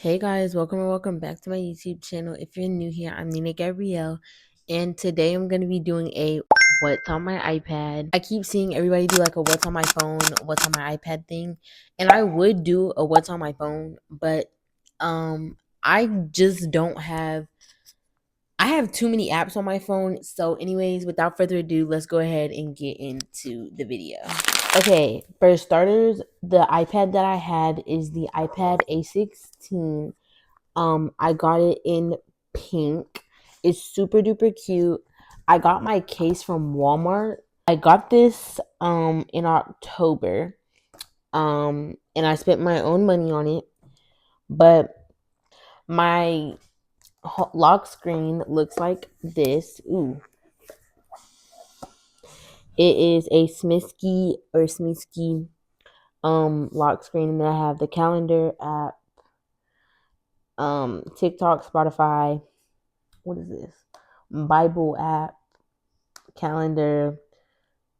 Hey guys, welcome or welcome back to my YouTube channel. If you're new here, I'm Nina Gabrielle, and today I'm going to be doing a what's on my iPad. I keep seeing everybody do like a what's on my phone, what's on my iPad thing, and I would do a what's on my phone, but I just don't have I have too many apps on my phone. So anyways, without further ado, let's go ahead and get into the video. Okay, for starters, the iPad that I had is the iPad A16. I got it in pink. It's super duper cute. I got my case from Walmart. I got this in October. And I spent my own money on it. But my lock screen looks like this. Ooh. It is a Smisky lock screen, and then I have the calendar app, TikTok, Spotify. What is this? Bible app, calendar,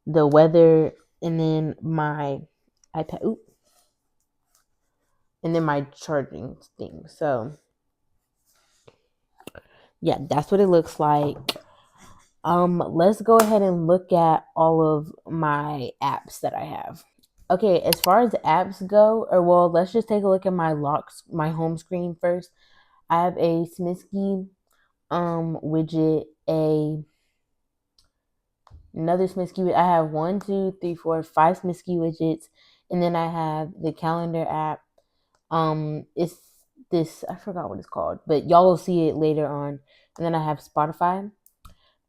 the weather, and then my iPad. Ooh, and then my charging thing. So yeah, that's what it looks like. Let's go ahead and look at all of my apps that I have. Okay, as far as apps go, or well, let's just take a look at my home screen first. I have a Smisky widget, another Smisky. I have one, two, three, four, five Smisky widgets, and then I have the calendar app. It's this, I forgot what it's called, but y'all will see it later on. And then I have Spotify.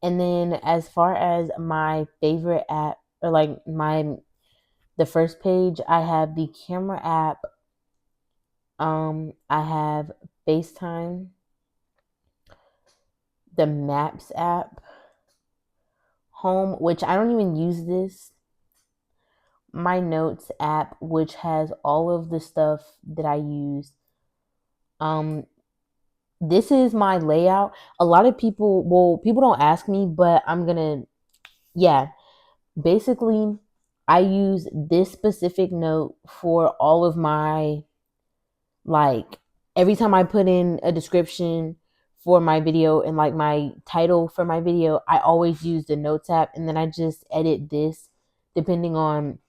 And then as far as my favorite app, or like the first page, I have the camera app. I have FaceTime, the Maps app, Home, which I don't even use this, my Notes app, which has all of the stuff that I use. This is my layout. A lot of people don't ask me, but yeah, basically, I use this specific note for all of my, like, every time I put in a description for my video and like my title for my video, I always use the Notes app, and then I just edit this depending on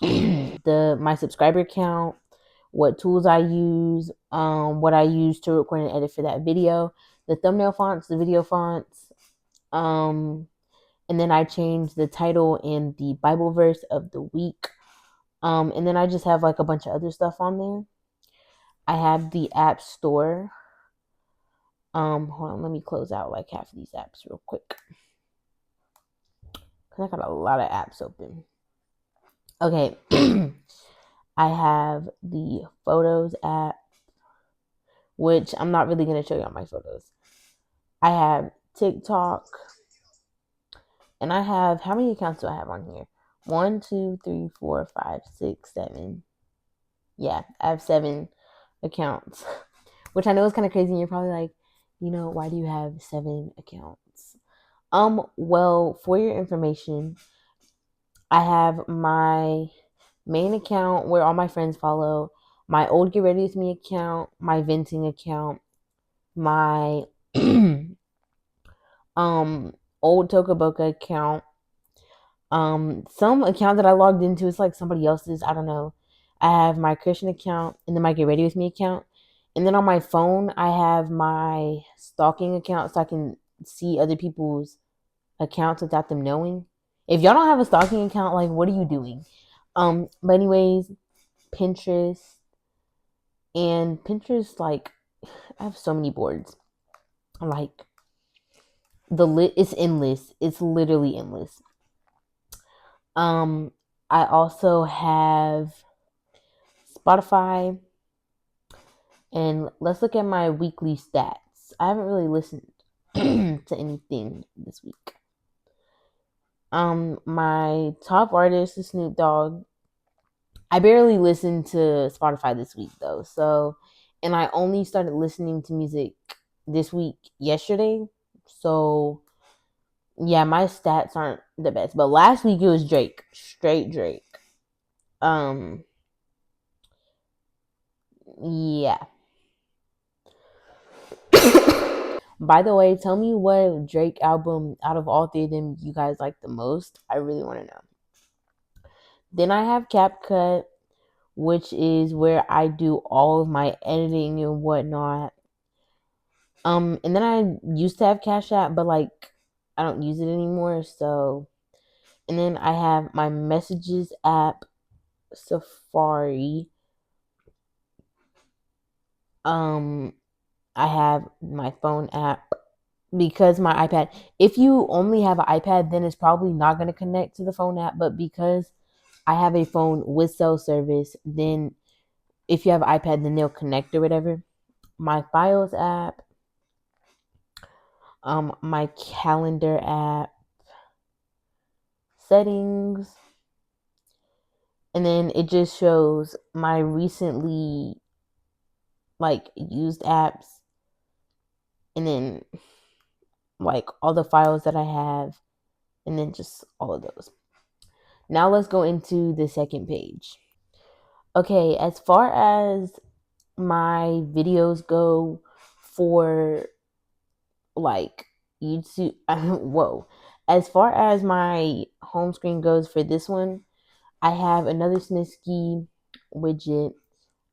my subscriber count, what tools I use, what I use to record and edit for that video, the thumbnail fonts, the video fonts, and then I change the title and the Bible verse of the week. And then I just have like a bunch of other stuff on there. I have the app store. Hold on, let me close out like half of these apps real quick, because I got a lot of apps open. Okay. I have the Photos app, which I'm not really going to show you all my photos. I have TikTok, and I have, how many accounts do I have on here? 1, 2, 3, 4, 5, 6, 7. Yeah, I have 7 accounts, which I know is kind of crazy. And you're probably like, why do you have 7 accounts? Well, for your information, I have my main account where all my friends follow, my old Get Ready With Me account, my venting account, my old Tokaboka account, some account that I logged into, it's like somebody else's, I don't know. I have my Christian account, and then my Get Ready With Me account, and then on my phone I have my stalking account, so I can see other people's accounts without them knowing. If y'all don't have a stalking account, like, what are you doing? But anyways, Pinterest, and Pinterest, like, I have so many boards. Like, it's endless. It's literally endless. I also have Spotify, and let's look at my weekly stats. I haven't really listened to anything this week. My top artist is Snoop Dogg. I barely listened to Spotify this week though, so, and I only started listening to music this week yesterday, so yeah, my stats aren't the best. But last week it was Drake, straight Drake. Yeah. By the way, tell me what Drake album out of all three of them you guys like the most. I really want to know. Then I have CapCut, which is where I do all of my editing and whatnot. And then I used to have Cash App, but like I don't use it anymore. So, and then I have my messages app, Safari. Um, I have my phone app because my iPad. If you only have an iPad, then it's probably not going to connect to the phone app. But because I have a phone with cell service, then if you have an iPad, then they'll connect or whatever. My Files app, my Calendar app, settings, and then it just shows my recently like used apps, and then like all the files that I have, and then just all of those. Now let's go into the second page. Okay, as far as my videos go for like YouTube, whoa. As far as my home screen goes for this one, I have another Snisky widget.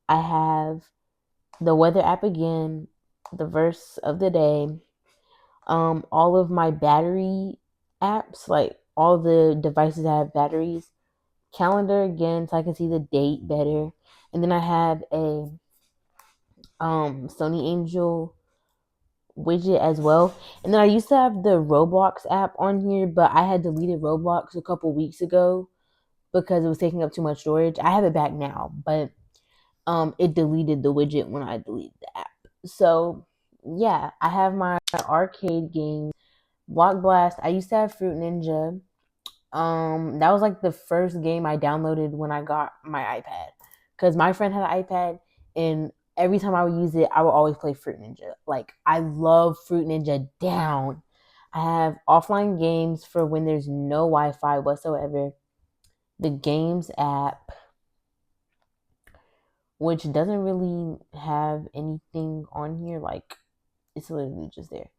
I have the weather app again, the verse of the day, all of my battery apps, like all the devices that have batteries, calendar again, so I can see the date better, and then I have a Sony Angel widget as well. And then I used to have the Roblox app on here, but I had deleted Roblox a couple weeks ago because it was taking up too much storage. I have it back now, but it deleted the widget when I deleted the app. So yeah, I have my arcade games, Block Blast. I used to have Fruit Ninja. That was like the first game I downloaded when I got my iPad, because my friend had an iPad, and every time I would use it, I would always play Fruit Ninja. Like I love Fruit Ninja down. I have offline games for when there's no Wi-Fi whatsoever. The games app, which doesn't really have anything on here, like it's literally just there.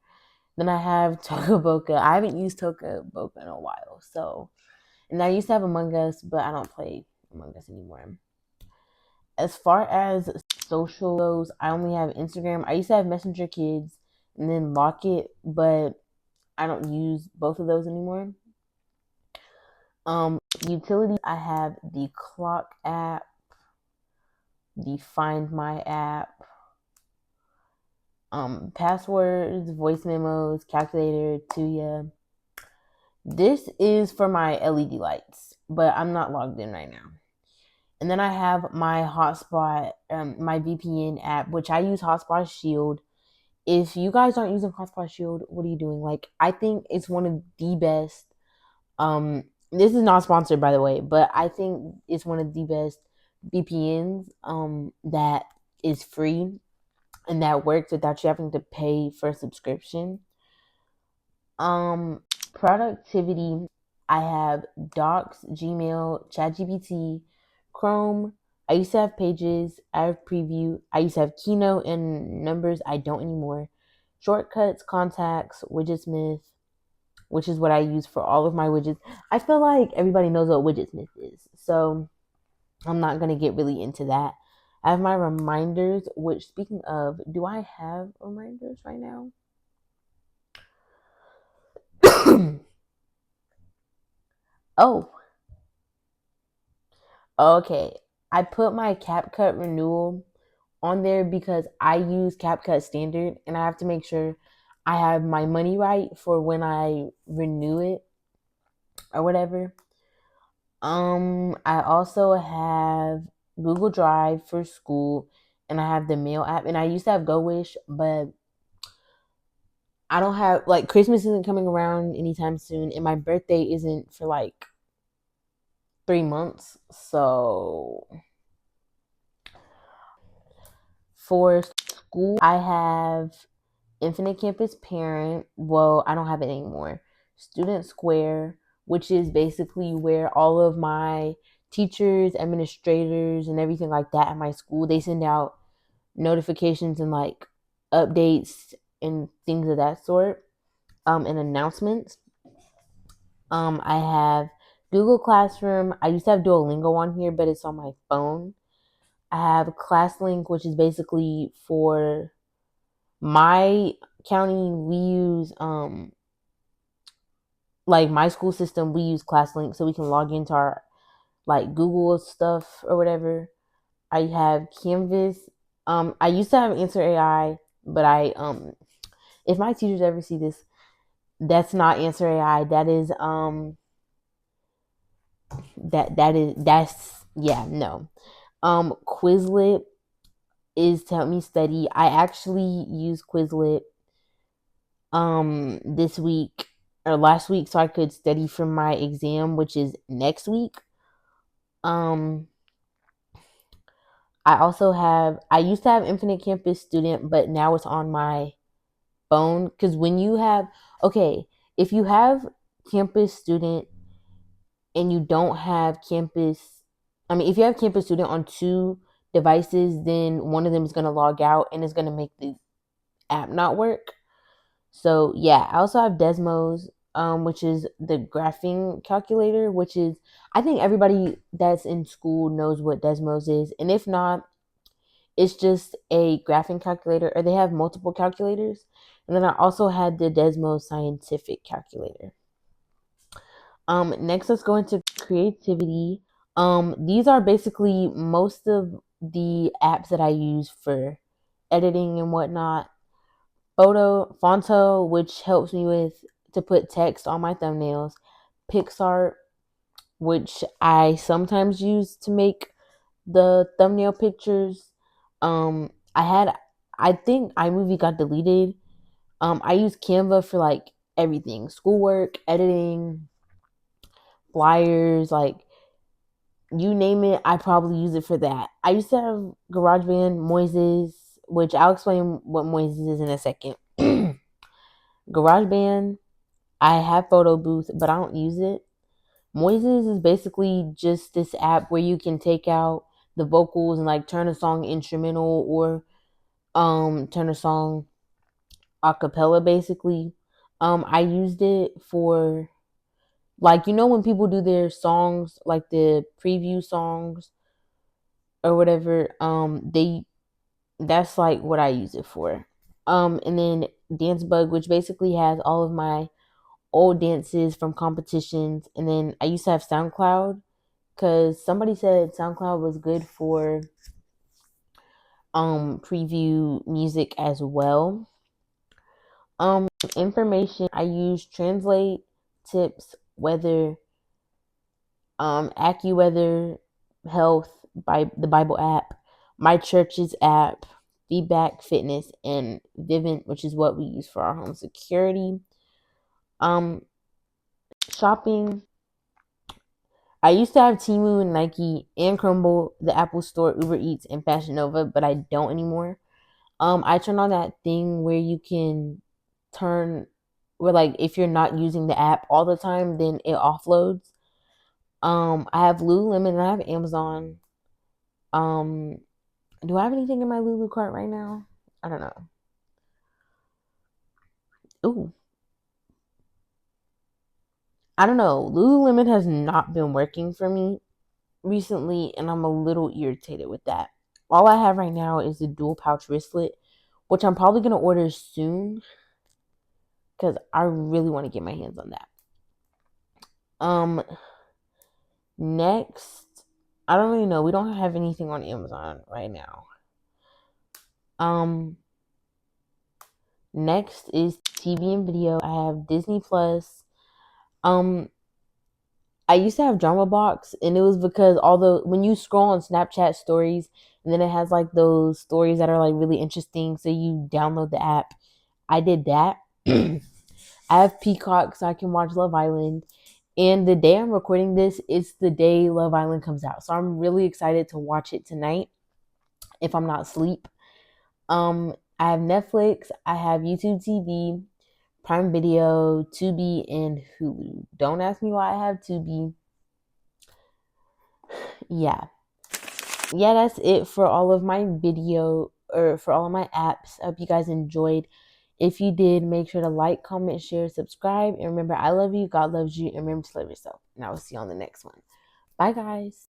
Then I have Tokaboka. I haven't used Tokaboka in a while, so. And I used to have Among Us, but I don't play Among Us anymore. As far as social goes, I only have Instagram. I used to have Messenger Kids and then Lock It, but I don't use both of those anymore. Utility, I have the Clock app, the Find My app, passwords, voice memos, calculator, Tuya. This is for my LED lights, but I'm not logged in right now. And then I have my hotspot, my VPN app, which I use Hotspot Shield. If you guys aren't using Hotspot Shield, what are you doing? Like, I think it's one of the best. This is not sponsored, by the way, but I think it's one of the best VPNs that is free and that works without you having to pay for a subscription. Productivity, I have Docs, Gmail, ChatGPT, Chrome. I used to have Pages. I have Preview. I used to have Keynote and Numbers. I don't anymore. Shortcuts, Contacts, Widgetsmith, which is what I use for all of my widgets. I feel like everybody knows what Widgetsmith is, so I'm not going to get really into that. I have my reminders, which, speaking of, do I have reminders right now? Oh, okay. I put my CapCut renewal on there because I use CapCut Standard, and I have to make sure I have my money right for when I renew it or whatever. I also have Google Drive for school, and I have the mail app, and I used to have Go Wish, but I don't have, like, Christmas isn't coming around anytime soon, and my birthday isn't for like 3 months. So for school, I have Infinite Campus Parent. Well, I don't have it anymore. Student Square, which is basically where all of my teachers, administrators, and everything like that at my school, they send out notifications and like updates and things of that sort, and announcements. I have Google Classroom. I used to have Duolingo on here, but it's on my phone. I have ClassLink, which is basically for my county. We use like my school system. We use ClassLink so we can log into our like Google stuff or whatever. I have Canvas. I used to have Answer AI, but if my teachers ever see this, that's not Answer AI. That is that's yeah, no. Quizlet is to help me study. I actually use Quizlet this week or last week so I could study for my exam, which is next week. Um I used to have Infinite Campus Student, but now it's on my phone because when you have okay, if you have Campus Student and you don't have if you have Campus Student on two devices, then one of them is going to log out and it's going to make the app not work. So yeah, I also have Desmos, which is the graphing calculator, which is I think everybody that's in school knows what Desmos is, and if not, it's just a graphing calculator, or they have multiple calculators. And then I also had the Desmos scientific calculator. Next, let's go into creativity. These are basically most of the apps that I use for editing and whatnot. Phonto, which helps me with to put text on my thumbnails. Pixart, which I sometimes use to make the thumbnail pictures. I think iMovie got deleted. I use Canva for like everything, schoolwork, editing, flyers, like you name it, I probably use it for that. I used to have GarageBand, Moises, which I'll explain what Moises is in a second. GarageBand, I have Photo Booth, but I don't use it. Moises is basically just this app where you can take out the vocals and like turn a song instrumental or turn a song a cappella basically. I used it for like when people do their songs, like the preview songs or whatever, they that's like what I use it for. And then Dance Bug, which basically has all of my old dances from competitions. And then I used to have SoundCloud because somebody said SoundCloud was good for preview music as well. Information, I use Translate, Tips, Weather, AccuWeather, Health, by the Bible app, My Church's app, Feedback, Fitness, and Vivint, which is what we use for our home security. Shopping, I used to have Temu and Nike and Crumble, the Apple Store, Uber Eats, and Fashion Nova, but I don't anymore. I turned on that thing where you can turn where like if you're not using the app all the time, then it offloads. I have Lululemon and I have Amazon. Um, do I have anything in my Lulu cart right now? I don't know. Ooh, I don't know. Lululemon has not been working for me recently, and I'm a little irritated with that. All I have right now is the dual pouch wristlet, which I'm probably gonna order soon because I really want to get my hands on that. Um, Next, I don't really know. We don't have anything on Amazon right now. Um, Next is TV and video. I have Disney Plus. Um, I used to have Drama Box, and it was because although when you scroll on Snapchat stories, and then it has like those stories that are like really interesting, so you download the app. I did that. I have Peacock, so I can watch Love Island. And the day I'm recording this, it's the day Love Island comes out, so I'm really excited to watch it tonight if I'm not asleep. I have Netflix, I have YouTube TV, Prime Video, Tubi, and Hulu. Don't ask me why I have Tubi. Yeah. Yeah, that's it for all of my video or for all of my apps. I hope you guys enjoyed. If you did, make sure to like, comment, share, subscribe. And remember, I love you, God loves you, and remember to love yourself. And I will see you on the next one. Bye, guys.